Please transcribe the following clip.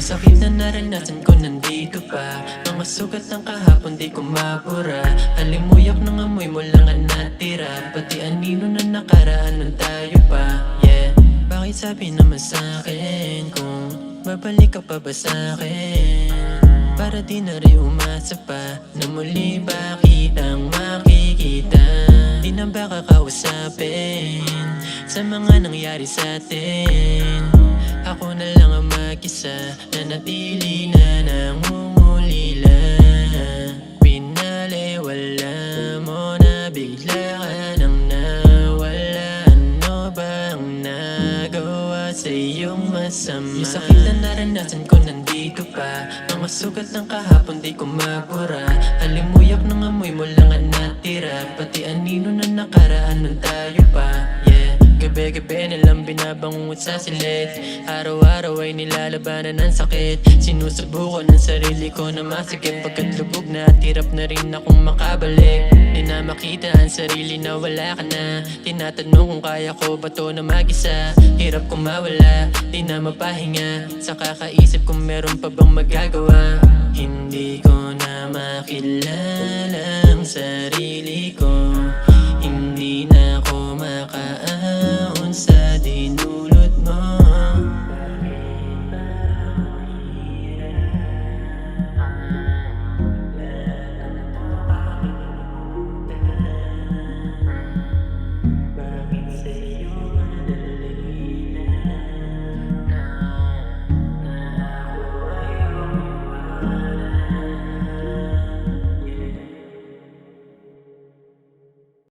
sakit na naranasan ko nandito pa. Mga sugat ng kahapon di ko mabura. Halimuyak ng amoy mo lang ang natira. Pati anino na nakaraan nung tayo pa. Yeah, bakit sabi naman sa'kin kung babalik ka pa ba sa'kin? Para di na rin umasa pa na muli ba kitang makikita. Di na ba kakausapin sa mga nangyari sa'tin? Ako na lang ang mag-isa na natili na nangungulila. Pinaliwala mo na bigla ka nang nawala. Ano bang nagawa sa iyong masama? Yung sakit na naranasan ko nandito pa. Mga sugat ng kahapon di ko mabura. Halimuyak ng amoy mo lang ang natira. Pati anino na nakaraan nung tayo pa. Yeah, gabi-gabi nilang binabangungot sa silid. Araw-araw ay nilalabanan ng sakit. Sinusubukan ng sarili ko na masikip. Pagkat lubog na at hirap na rin akong makabalik. Di na makita ang sarili na wala ka na. Tinatanong kung kaya ko ba to na mag-isa. Hirap kong mawala, di na mapahinga. Sa kakaisip kung meron pa bang magagawa. Hindi ko na makilala ang sarili ko. Hindi na ako makaahon sa